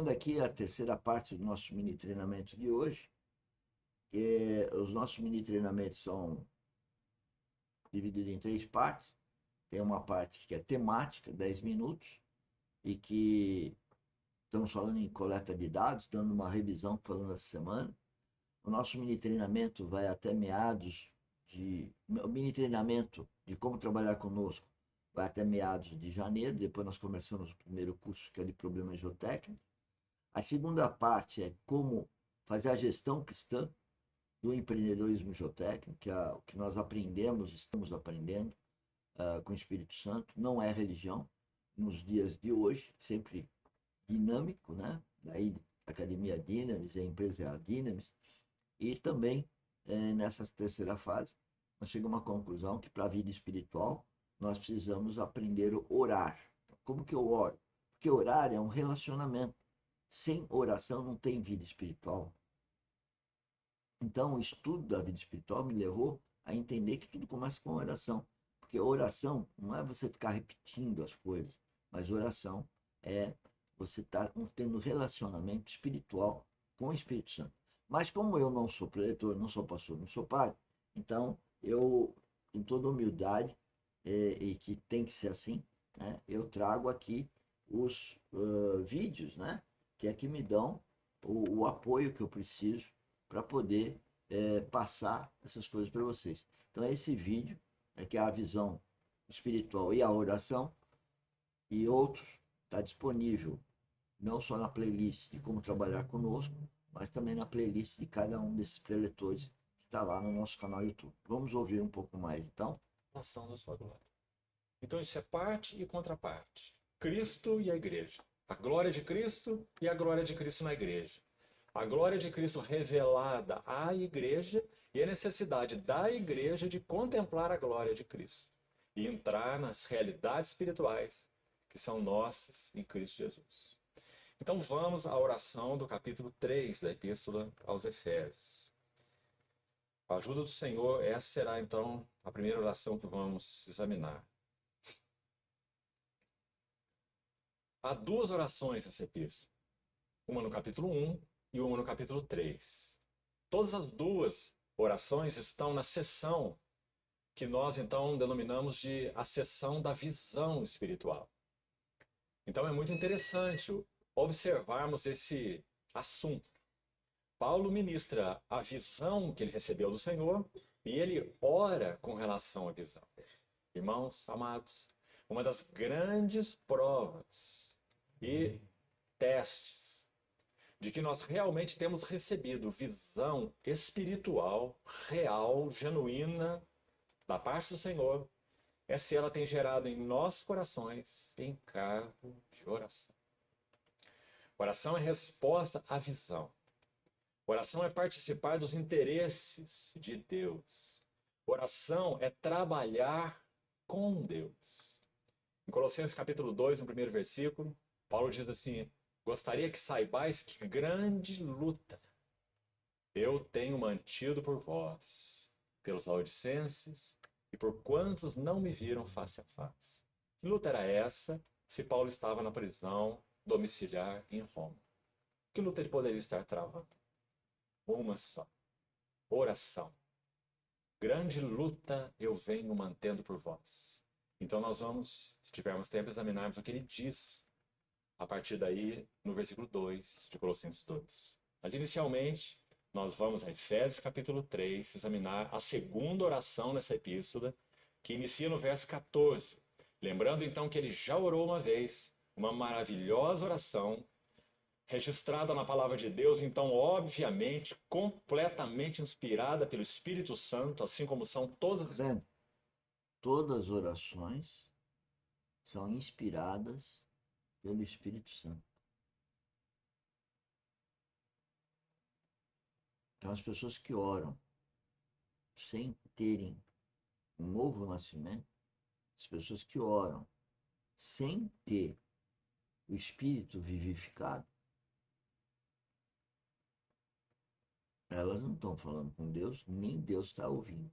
Começando aqui a terceira parte do nosso mini treinamento de hoje. Os nossos mini treinamentos são divididos em três partes. Tem uma parte que é temática, 10 minutos, e que estamos falando em coleta de dados, dando uma revisão falando essa semana. O nosso mini treinamento vai até meados de. O mini treinamento de como trabalhar conosco vai até meados de janeiro. Depois nós começamos o primeiro curso, que é de problemas geotécnicos. A segunda parte é como fazer a gestão cristã do empreendedorismo geotécnico, que é o que nós aprendemos, estamos aprendendo com o Espírito Santo. Não é religião nos dias de hoje, sempre dinâmico, né? Daí a Academia Dynamis, a empresa é a Dynamis. E também, nessa terceira fase, nós chegamos à conclusão que para a vida espiritual nós precisamos aprender a orar. Como que eu oro? Porque orar é um relacionamento. Sem oração não tem vida espiritual. Então, o estudo da vida espiritual me levou a entender que tudo começa com oração. Porque oração não é você ficar repetindo as coisas, mas oração é você estar tendo relacionamento espiritual com o Espírito Santo. Mas como eu não sou preletor, não sou pastor, não sou padre, então eu, com toda humildade, e que tem que ser assim, né, eu trago aqui os vídeos, né, que é que me dão o apoio que eu preciso para poder passar essas coisas para vocês. Então, esse vídeo é que é a visão espiritual e a oração, e outros está disponível não só na playlist de como trabalhar conosco, mas também na playlist de cada um desses preletores que está lá no nosso canal YouTube. Vamos ouvir um pouco mais, então? Ação da sua glória. Então isso é parte e contraparte. Cristo e a igreja. A glória de Cristo e a glória de Cristo na igreja. A glória de Cristo revelada à igreja e a necessidade da igreja de contemplar a glória de Cristo e entrar nas realidades espirituais que são nossas em Cristo Jesus. Então vamos à oração do capítulo 3 da Epístola aos Efésios. Com a ajuda do Senhor, essa será então a primeira oração que vamos examinar. Há duas orações nessa epístola, uma no capítulo 1 e uma no capítulo 3. Todas as duas orações estão na seção que nós então denominamos de a seção da visão espiritual. Então é muito interessante observarmos esse assunto. Paulo ministra a visão que ele recebeu do Senhor e ele ora com relação à visão. Irmãos, amados, uma das grandes provas e testes de que nós realmente temos recebido visão espiritual, real, genuína, da parte do Senhor, é se ela tem gerado em nossos corações encargo de oração. Oração é resposta à visão. Oração é participar dos interesses de Deus. Oração é trabalhar com Deus. Em Colossenses capítulo 2, no primeiro versículo, Paulo diz assim: gostaria que saibais que grande luta eu tenho mantido por vós, pelos laodicenses e por quantos não me viram face a face. Que luta era essa se Paulo estava na prisão domiciliar em Roma? Que luta ele poderia estar travando? Uma só: oração. Grande luta eu venho mantendo por vós. Então nós vamos, se tivermos tempo, examinarmos o que ele diz a partir daí no versículo 2 de Colossenses 2. Mas inicialmente, nós vamos a Efésios capítulo 3, examinar a segunda oração nessa epístola, que inicia no verso 14. Lembrando então que ele já orou uma vez, uma maravilhosa oração, registrada na palavra de Deus, então, obviamente, completamente inspirada pelo Espírito Santo, assim como são todas Tá as. vendo? Todas as orações são inspiradas pelo Espírito Santo. Então, as pessoas que oram sem terem um novo nascimento, as pessoas que oram sem ter o Espírito vivificado, elas não estão falando com Deus, nem Deus está ouvindo.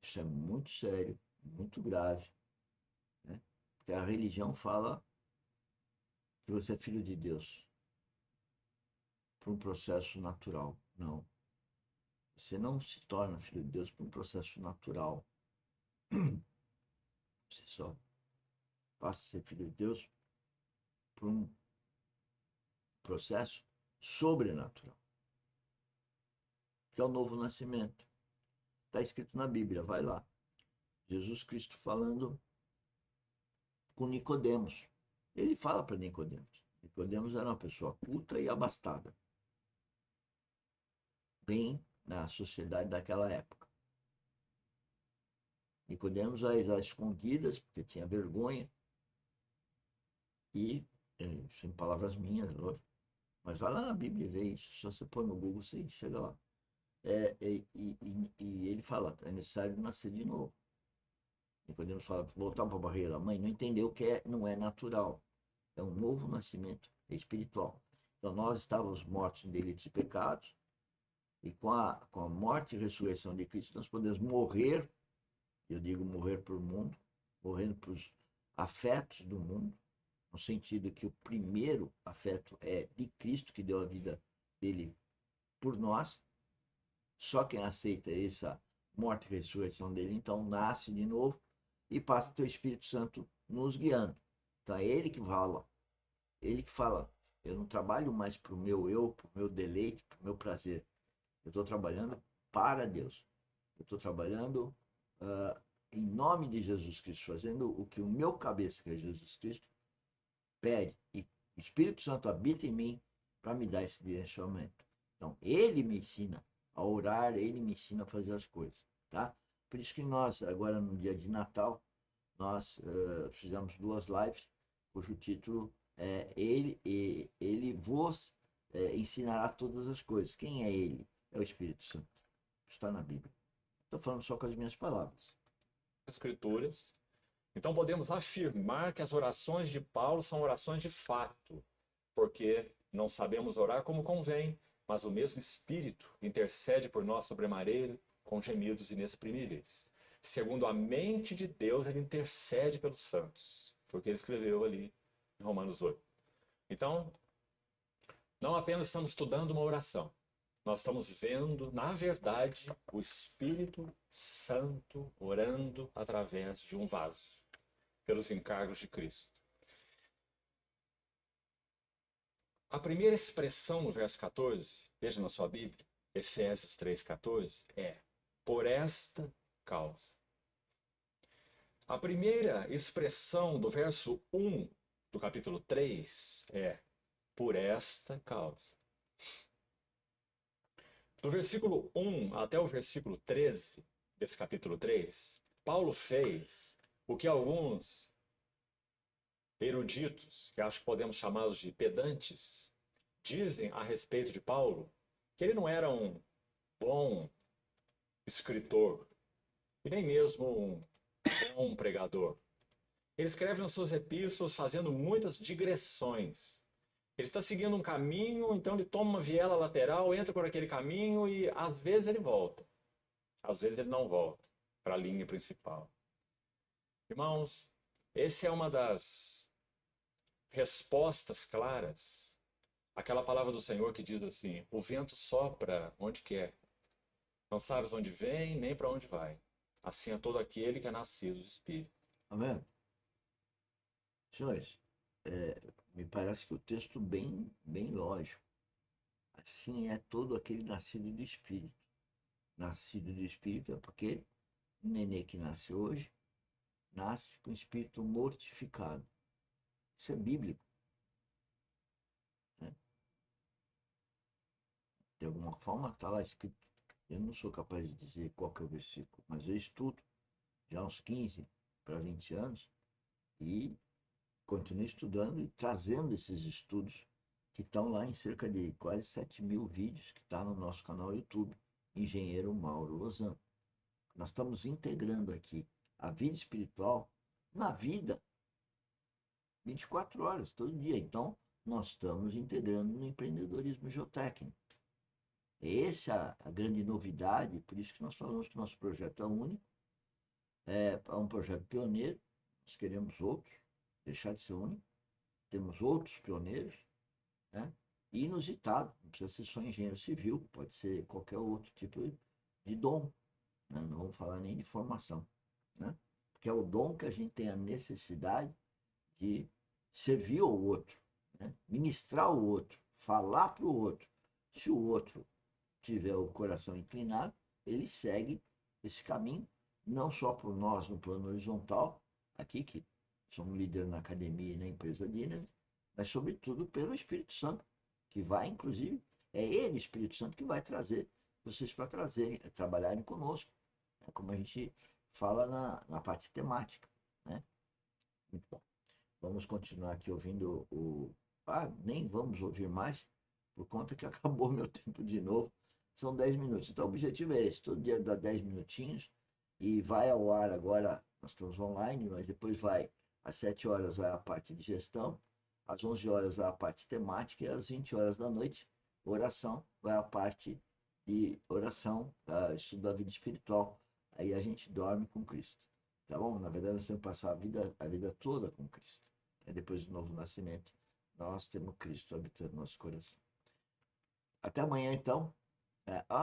Isso é muito sério, muito grave, né? Porque a religião fala que você é filho de Deus por um processo natural. Não. Você não se torna filho de Deus por um processo natural. Você só passa a ser filho de Deus por um processo sobrenatural, que é o novo nascimento. Está escrito na Bíblia, vai lá. Jesus Cristo falando com Nicodemos. Ele fala para Nicodemos. Nicodemos era uma pessoa culta e abastada, bem na sociedade daquela época. Nicodemos às escondidas, porque tinha vergonha, e, sem palavras minhas, lógico, mas vai lá na Bíblia e vê isso. Se você pôr no Google, você chega lá. E ele fala, é necessário nascer de novo. Nicodemos fala, voltar para a barriga da mãe, não entendeu que não é natural. É um novo nascimento espiritual. Então nós estávamos mortos em delitos e pecados, e com a morte e ressurreição de Cristo, nós podemos morrer, eu digo morrer para o mundo, morrendo para os afetos do mundo, no sentido que o primeiro afeto é de Cristo, que deu a vida dele por nós. Só quem aceita essa morte e ressurreição dele, então nasce de novo e passa a ter o Espírito Santo nos guiando. Então é ele que fala, eu não trabalho mais para o meu eu, para o meu deleite, para o meu prazer. Eu estou trabalhando para Deus. Eu estou trabalhando em nome de Jesus Cristo, fazendo o que o meu cabeça, que é Jesus Cristo, pede. E o Espírito Santo habita em mim para me dar esse direcionamento. Então, ele me ensina a orar, ele me ensina a fazer as coisas, tá? Por isso que nós, agora no dia de Natal, nós fizemos 2 lives, cujo título é Ele vos ensinará todas as coisas. Quem é ele? É o Espírito Santo. Está na Bíblia. Estou falando só com as minhas palavras. Escrituras. Então podemos afirmar que as orações de Paulo são orações de fato, porque não sabemos orar como convém, mas o mesmo Espírito intercede por nós sobremaneira com gemidos inexprimíveis. Segundo a mente de Deus, ele intercede pelos santos. Foi o que ele escreveu ali em Romanos 8. Então, não apenas estamos estudando uma oração, nós estamos vendo, na verdade, o Espírito Santo orando através de um vaso, pelos encargos de Cristo. A primeira expressão no verso 14, veja na sua Bíblia, Efésios 3,14, é por esta causa. A primeira expressão do verso 1 do capítulo 3 é por esta causa. Do versículo 1 até o versículo 13 desse capítulo 3, Paulo fez o que alguns eruditos, que acho que podemos chamá-los de pedantes, dizem a respeito de Paulo, que ele não era um bom escritor e nem mesmo um bom pregador. Ele escreve nas suas epístolas fazendo muitas digressões. Ele está seguindo um caminho, então ele toma uma viela lateral, entra por aquele caminho e às vezes ele volta. Às vezes ele não volta para a linha principal. Irmãos, essa é uma das respostas claras àquela palavra do Senhor que diz assim: o vento sopra onde quer, não sabes onde vem nem para onde vai. Assim é todo aquele que é nascido do Espírito. Tá vendo? Senhores, me parece que o texto bem lógico. Assim é todo aquele nascido do Espírito. Nascido do Espírito é porque o nenê que nasce hoje nasce com o espírito mortificado. Isso é bíblico. Né? De alguma forma está lá escrito. Eu não sou capaz de dizer qual que é o versículo, mas eu estudo já há uns 15 para 20 anos e continuo estudando e trazendo esses estudos que estão lá em cerca de quase 7.000 vídeos que está no nosso canal YouTube, Engenheiro Mauro Lozano. Nós estamos integrando aqui a vida espiritual na vida 24 horas, todo dia. Então, nós estamos integrando no empreendedorismo geotécnico. Essa é a grande novidade, por isso que nós falamos que nosso projeto é único, é um projeto pioneiro, nós queremos outros, deixar de ser único, temos outros pioneiros, né? E inusitado, não precisa ser só engenheiro civil, pode ser qualquer outro tipo de dom, né? Não vamos falar nem de formação, né? Porque é o dom que a gente tem a necessidade de servir ao outro, né? Ministrar o outro, falar para o outro. Se o outro tiver o coração inclinado, ele segue esse caminho, não só por nós no plano horizontal, aqui que somos líder na academia e na empresa Dynamic, mas sobretudo pelo Espírito Santo, que vai, inclusive, é ele, Espírito Santo, que vai trazer vocês para trabalharem conosco, né? Como a gente fala na parte temática, né? Muito bom. Vamos continuar aqui ouvindo o. Ah, nem vamos ouvir mais, por conta que acabou meu tempo de novo. São 10 minutos. Então, o objetivo é esse: todo dia dá 10 minutinhos e vai ao ar agora. Nós estamos online, mas depois vai às 7 horas vai a parte de gestão, às 11 horas vai a parte temática e às 20 horas da noite, oração, vai a parte de oração, estudo da vida espiritual. Aí a gente dorme com Cristo. Tá bom? Na verdade, nós temos que passar a vida toda com Cristo. Depois do novo nascimento, nós temos Cristo habitando no nosso coração. Até amanhã, então.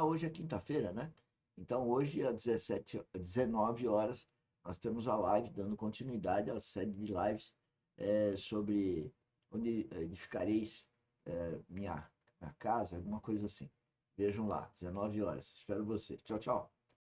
Hoje é quinta-feira, né? Então, hoje, às 19 horas, nós temos a live dando continuidade à série de lives sobre onde edificareis minha casa, alguma coisa assim. Vejam lá, 19 horas. Espero você. Tchau, tchau.